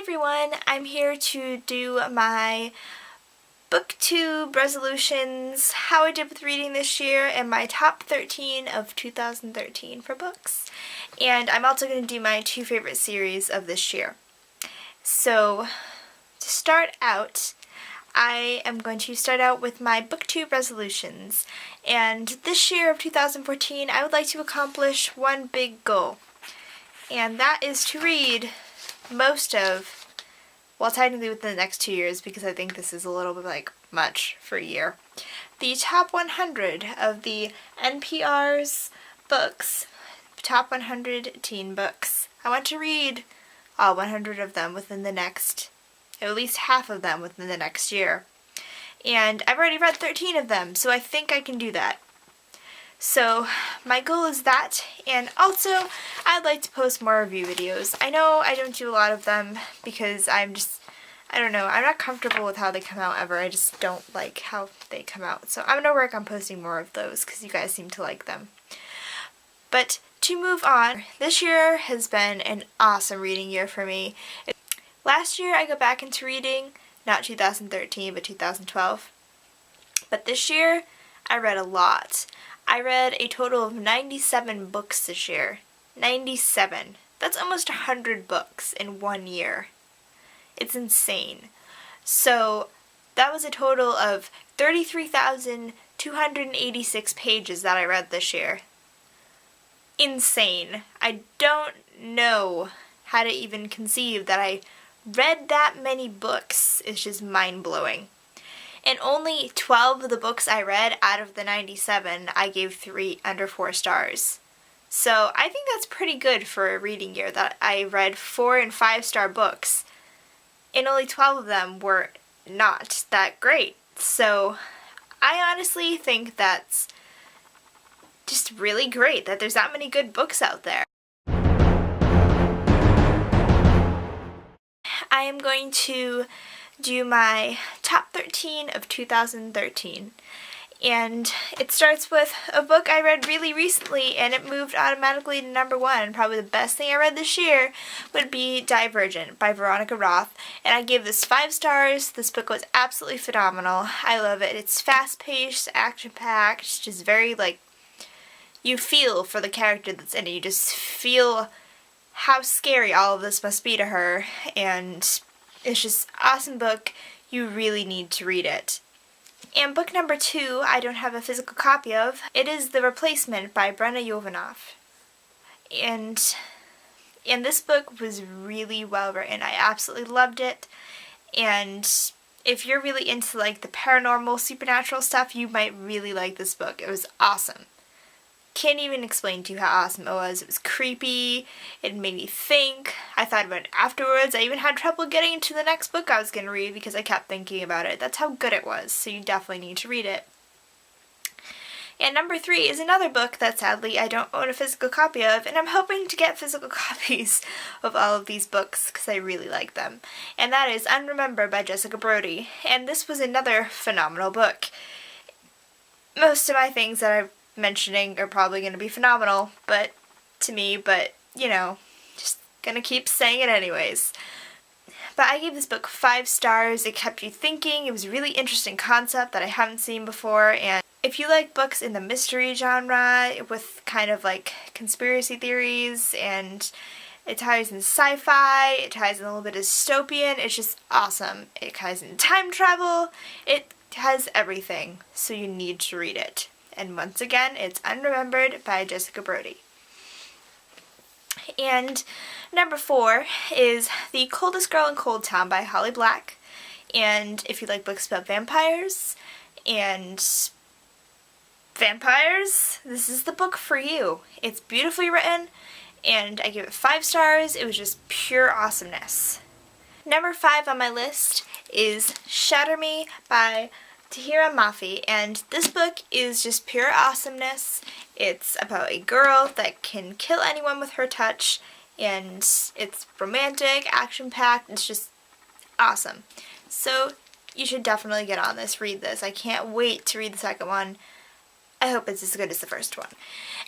everyone, I'm here to do my Booktube resolutions, how I did with reading this year, and my top 13 of 2013 for books. And I'm also going to do my two favorite series of this year. So, to start out, I am going to start out with my Booktube resolutions. And this year of 2014, I would like to accomplish one big goal. And that is to read most of, well, technically within the next 2 years, because I think this is a little bit like much for a year, the top 100 of the NPR's books, top 100 teen books. I want to read all 100 of them within the next, at least half of them within the next year. And I've already read 13 of them, so I think I can do that. So my goal is that, and also I'd like to post more review videos. I know I don't do a lot of them because I don't know, I'm not comfortable with how they come out ever. I just don't like how they come out. So I'm going to work on posting more of those because you guys seem to like them. But to move on, this year has been an awesome reading year for me. Last year I got back into reading, not 2013 but 2012. But this year I read a lot. I read a total of 97 books this year. 97. That's almost 100 books in 1 year. It's insane. So that was a total of 33,286 pages that I read this year. Insane. I don't know how to even conceive that I read that many books. It's just mind-blowing. And only 12 of the books I read out of the 97, I gave 3 under 4 stars. So I think that's pretty good for a reading year, that I read 4 and 5-star books, and only 12 of them were not that great. So I honestly think that's just really great that there's that many good books out there. I am going to do my top 13 of 2013, and it starts with a book I read really recently and it moved automatically to number 1. Probably the best thing I read this year would be Divergent by Veronica Roth, and I gave this 5 stars. This book was absolutely phenomenal. I love it. It's fast-paced, action-packed. It's just very, like, you feel for the character that's in it. You just feel how scary all of this must be to her, and it's just an awesome book. You really need to read it. And book number 2, I don't have a physical copy of. It is The Replacement by Brenna Yovanoff. And this book was really well written. I absolutely loved it. And if you're really into like the paranormal, supernatural stuff, you might really like this book. It was awesome. Can't even explain to you how awesome it was. It was creepy. It made me think. I thought about it afterwards. I even had trouble getting into the next book I was going to read because I kept thinking about it. That's how good it was. So you definitely need to read it. And number 3 is another book that sadly I don't own a physical copy of, and I'm hoping to get physical copies of all of these books because I really like them. And that is Unremebered by Brody. And this was another phenomenal book. Most of my things that I've mentioning are probably going to be phenomenal, but you know, just gonna keep saying it anyways. But I gave this book 5 stars. It kept you thinking. It was a really interesting concept that I haven't seen before, and if you like books in the mystery genre with kind of like conspiracy theories, and it ties in sci-fi, it ties in a little bit of dystopian, it's just awesome. It ties in time travel, it has everything, so you need to read it. And once again, it's Unremebered by Brody. And number 4 is The Coldest Girl in Coldtown by Holly Black. And if you like books about vampires, this is the book for you. It's beautifully written, and I give it 5 stars. It was just pure awesomeness. Number 5 on my list is Shatter by Tahereh Mafi, and this book is just pure awesomeness. It's about a girl that can kill anyone with her touch, and it's romantic, action-packed. It's just awesome. So you should definitely get on this, read this. I can't wait to read the second one. I hope it's as good as the first one.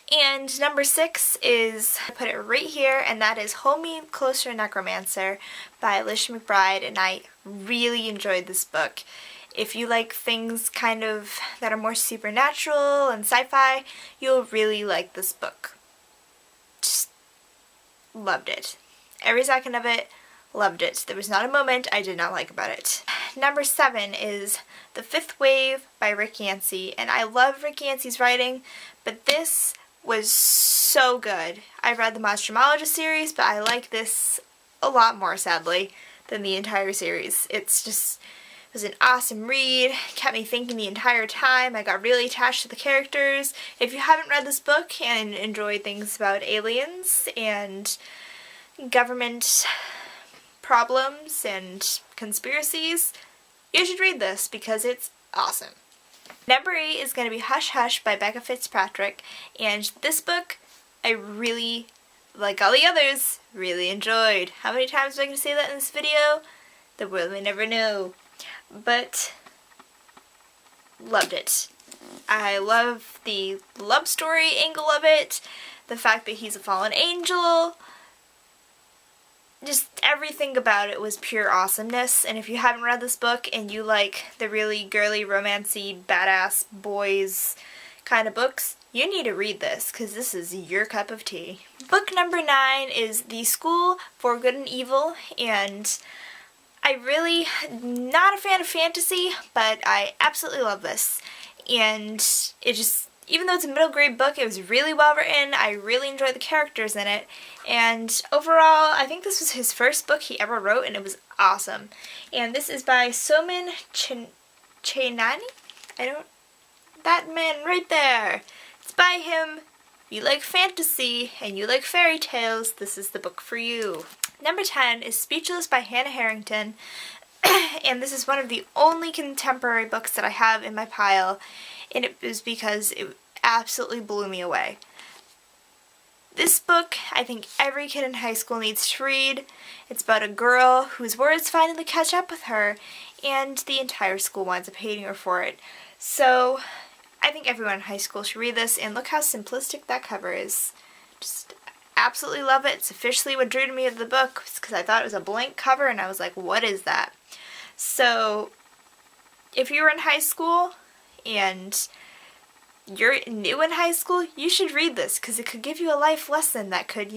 And number 6 is, I put it right here, and that is Hold Me Closer, Necromancer by Lish Mcbride, and I really enjoyed this book. If you like things kind of that are more supernatural and sci-fi, you'll really like this book. Just loved it. Every second of it, loved it. There was not a moment I did not like about it. Number 7 is The Fifth Wave by Rick Yancey, and I love Rick Yancey's writing, but this was so good. I read the Monstrumologist series, but I like this a lot more, sadly, than the entire series. It was an awesome read, kept me thinking the entire time. I got really attached to the characters. If you haven't read this book and enjoy things about aliens and government problems and conspiracies, you should read this because it's awesome. Number 8 is going to be Hush Hush by Becca Fitzpatrick, and this book I really, like all the others, really enjoyed. How many times am I going to say that in this video? The world may never know. But loved it. I love the love story angle of it, the fact that he's a fallen angel. Just everything about it was pure awesomeness, and if you haven't read this book and you like the really girly, romancy, badass boys kind of books, you need to read this, because this is your cup of tea. Book number 9 is The School for Good and Evil, and I really, not a fan of fantasy, but I absolutely love this. And it just, even though it's a middle grade book, it was really well written. I really enjoyed the characters in it. And overall, I think this was his first book he ever wrote, and it was awesome. And this is by Soman Chainani? That man right there. It's by him. If you like fantasy and you like fairy tales, this is the book for you. Number 10 is Speechless by Hannah Harington, and this is one of the only contemporary books that I have in my pile, and it was because it absolutely blew me away. This book, I think every kid in high school needs to read. It's about a girl whose words finally catch up with her, and the entire school winds up hating her for it. So, I think everyone in high school should read this, and look how simplistic that cover is. Just absolutely love it. It's officially what drew to me of the book, because I thought it was a blank cover, and I was like, what is that? So, if you're in high school, and you're new in high school, you should read this, because it could give you a life lesson that could,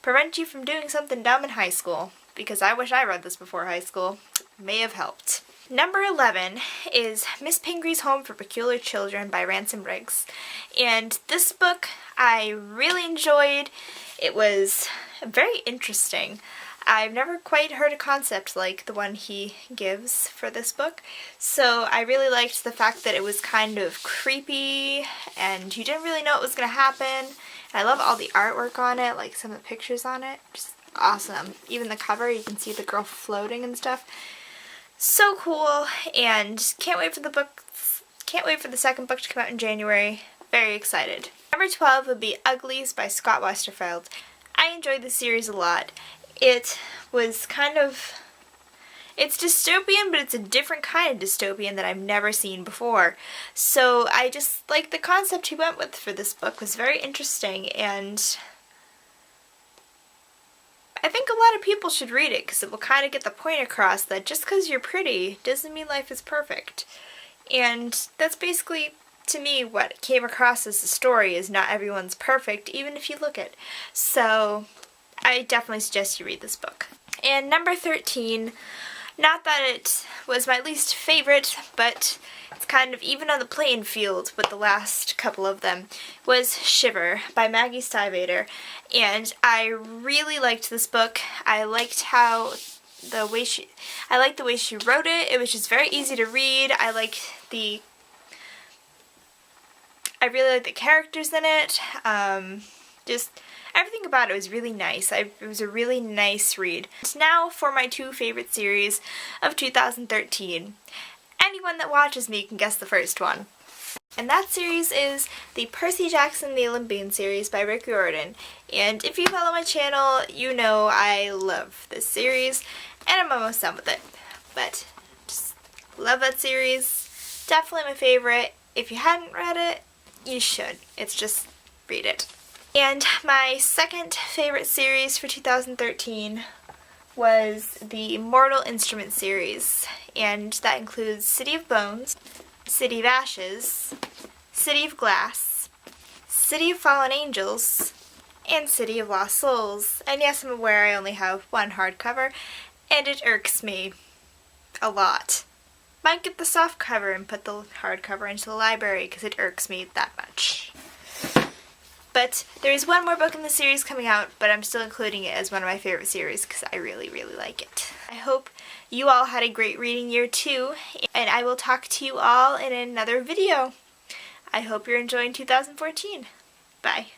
prevent you from doing something dumb in high school, because I wish I read this before high school. It may have helped. Number 11 is Miss Pingree Home for Peculiar Children by Ransom. And this book I really enjoyed. It was very interesting. I've never quite heard a concept like the one he gives for this book, so I really liked the fact that it was kind of creepy and you didn't really know what was going to happen. And I love all the artwork on it, like some of the pictures on it. Just awesome. Even the cover, you can see the girl floating and stuff. So cool, and can't wait for the second book to come out in January. Very excited. Number 12 would be Uglies by Scott Westerfeld. I enjoyed the series a lot. It was it's dystopian, but it's a different kind of dystopian that I've never seen before. So I just like the concept he went with for this book was very interesting, and I think a lot of people should read it because it will kind of get the point across that just because you're pretty doesn't mean life is perfect. And that's basically, to me, what came across as the story is not everyone's perfect, even if you look it. So I definitely suggest you read this book. And number 13, not that it was my least favorite, but it's kind of even on the playing field with the last couple of them, was Shiver by Maggie Stiefvater. And I really liked this book. I liked the way she wrote it. It was just very easy to read. I really like the characters in it. Just everything about it was really nice. It was a really nice read. Now for my 2 favorite series of 2013. Anyone that watches me can guess the first one. And that series is the Percy Jackson the Olympian series by Rick Riordan. And if you follow my channel, you know I love this series, and I'm almost done with it. But just love that series. Definitely my favorite. If you hadn't read it, you should. It's just, read it. And my second favorite series for 2013 was the Mortal Instrument series, and that includes City of Bones, City of Ashes, City of Glass, City of Fallen Angels, and City of Lost Souls. And yes, I'm aware I only have one hardcover, and it irks me a lot. Might get the soft cover and put the hardcover into the library because it irks me that much. But there is one more book in the series coming out, but I'm still including it as one of my favorite series because I really, really like it. I hope you all had a great reading year too, and I will talk to you all in another video. I hope you're enjoying 2014. Bye.